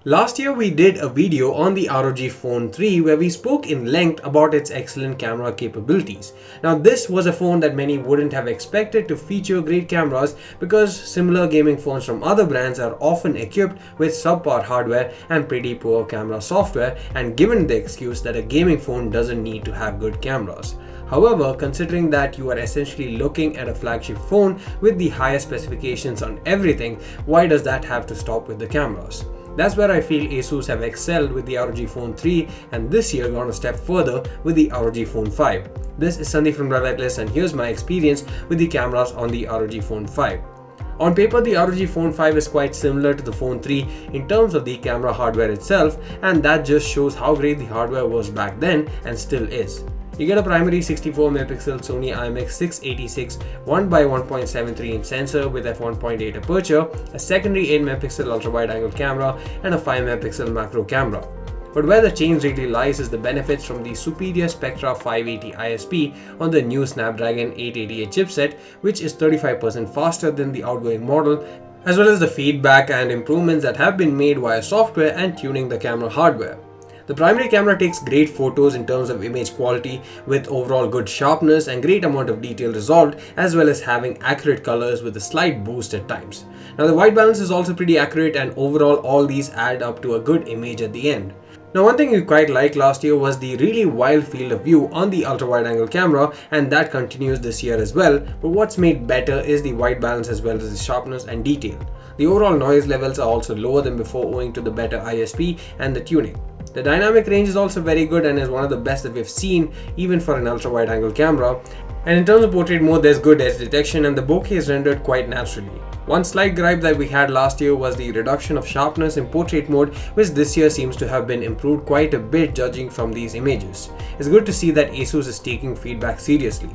Last year we did a video on the ROG Phone 3 where we spoke in length about its excellent camera capabilities. Now this was a phone that many wouldn't have expected to feature great cameras because similar gaming phones from other brands are often equipped with subpar hardware and pretty poor camera software, and given the excuse that a gaming phone doesn't need to have good cameras. However, considering that you are essentially looking at a flagship phone with the highest specifications on everything, why does that have to stop with the cameras? That's where I feel ASUS have excelled with the ROG Phone 3 and this year gone a step further with the ROG Phone 5. This is Sandeep from Relentless and here's my experience with the cameras on the ROG Phone 5. On paper, the ROG Phone 5 is quite similar to the Phone 3 in terms of the camera hardware itself, and that just shows how great the hardware was back then and still is. You get a primary 64MP Sony IMX686 1x1.73" sensor with f1.8 aperture, a secondary 8MP ultra-wide-angle camera, and a 5MP macro camera. But where the change really lies is the benefits from the superior Spectra 580 ISP on the new Snapdragon 888 chipset, which is 35% faster than the outgoing model, as well as the feedback and improvements that have been made via software and tuning the camera hardware. The primary camera takes great photos in terms of image quality with overall good sharpness and great amount of detail resolved, as well as having accurate colors with a slight boost at times. Now the white balance is also pretty accurate, and overall all these add up to a good image at the end. Now one thing we quite liked last year was the really wild field of view on the ultra-wide-angle camera, and that continues this year as well, but what's made better is the white balance as well as the sharpness and detail. The overall noise levels are also lower than before owing to the better ISP and the tuning. The dynamic range is also very good and is one of the best that we've seen even for an ultra-wide-angle camera. And in terms of portrait mode, there's good edge detection and the bokeh is rendered quite naturally. One slight gripe that we had last year was the reduction of sharpness in portrait mode, which this year seems to have been improved quite a bit judging from these images. It's good to see that ASUS is taking feedback seriously.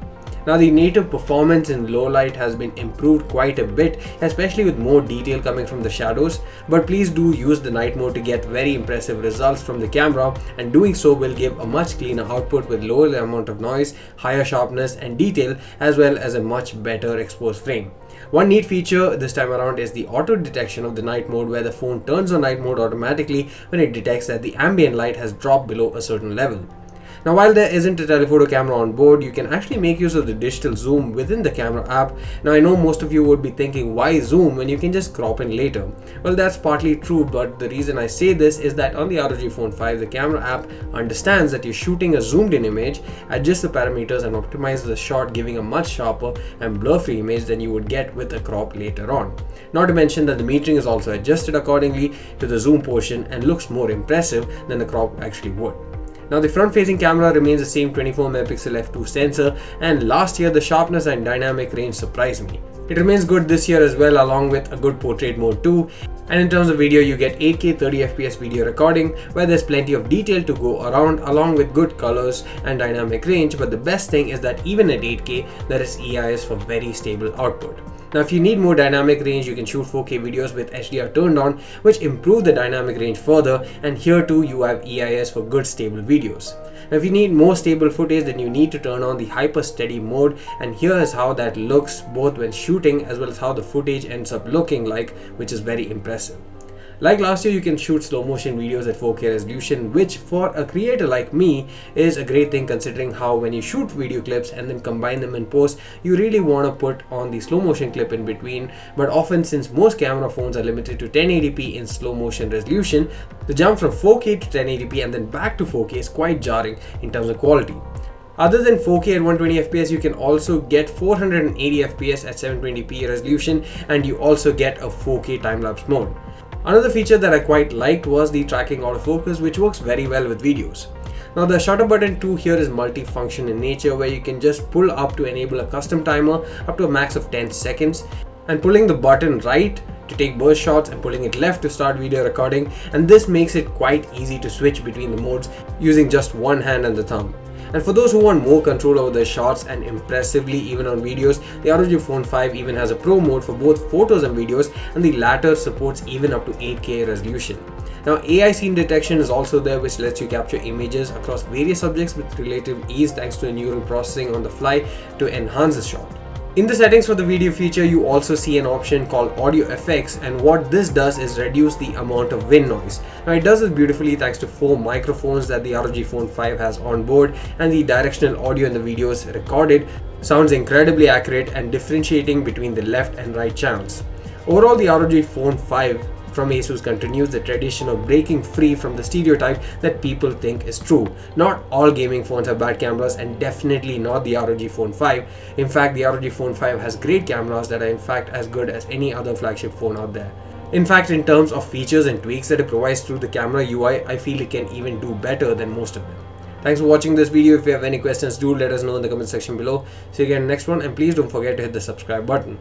Now the native performance in low light has been improved quite a bit, especially with more detail coming from the shadows, but please do use the night mode to get very impressive results from the camera, and doing so will give a much cleaner output with lower amount of noise, higher sharpness and detail, as well as a much better exposed frame. One neat feature this time around is the auto detection of the night mode, where the phone turns on night mode automatically when it detects that the ambient light has dropped below a certain level. Now while there isn't a telephoto camera on board, you can actually make use of the digital zoom within the camera app. Now I know most of you would be thinking, why zoom when you can just crop in later? Well, that's partly true, but the reason I say this is that on the ROG Phone 5, the camera app understands that you're shooting a zoomed in image, adjusts the parameters and optimizes the shot, giving a much sharper and blur-free image than you would get with a crop later on. Not to mention that the metering is also adjusted accordingly to the zoom portion and looks more impressive than the crop actually would. Now the front-facing camera remains the same 24MP f2 sensor, and last year the sharpness and dynamic range surprised me. It remains good this year as well, along with a good portrait mode too. And in terms of video, you get 8K 30fps video recording where there's plenty of detail to go around, along with good colors and dynamic range, but the best thing is that even at 8K there is EIS for very stable output. Now if you need more dynamic range, you can shoot 4K videos with HDR turned on, which improve the dynamic range further, and here too you have EIS for good stable videos. Now if you need more stable footage, then you need to turn on the hyper steady mode, and here is how that looks both when shooting as well as how the footage ends up looking like, which is very impressive. Like last year, you can shoot slow motion videos at 4K resolution, which for a creator like me is a great thing, considering how when you shoot video clips and then combine them in post, you really want to put on the slow motion clip in between. But often, since most camera phones are limited to 1080p in slow motion resolution, the jump from 4K to 1080p and then back to 4K is quite jarring in terms of quality. Other than 4K at 120fps, you can also get 480fps at 720p resolution, and you also get a 4K time-lapse mode. Another feature that I quite liked was the tracking autofocus, which works very well with videos. Now the shutter button too here is multi-function in nature, where you can just pull up to enable a custom timer up to a max of 10 seconds, and pulling the button right to take burst shots and pulling it left to start video recording, and this makes it quite easy to switch between the modes using just one hand and the thumb. And for those who want more control over their shots and impressively even on videos, the ROG Phone 5 even has a pro mode for both photos and videos, and the latter supports even up to 8K resolution. Now AI scene detection is also there, which lets you capture images across various subjects with relative ease thanks to neural processing on the fly to enhance the shot. In the settings for the video feature, you also see an option called audio effects, and what this does is reduce the amount of wind noise. Now it does this beautifully thanks to 4 microphones that the ROG Phone 5 has on board, and the directional audio in the videos recorded sounds incredibly accurate and differentiating between the left and right channels. Overall, the ROG Phone 5 from Asus continues the tradition of breaking free from the stereotype that people think is true. Not all gaming phones have bad cameras, and definitely not the ROG Phone 5. In fact, the ROG Phone 5 has great cameras that are in fact as good as any other flagship phone out there. In fact, in terms of features and tweaks that it provides through the camera UI, I feel it can even do better than most of them. Thanks for watching this video. If you have any questions, do let us know in the comment section below. See you again in the next one, and please don't forget to hit the subscribe button.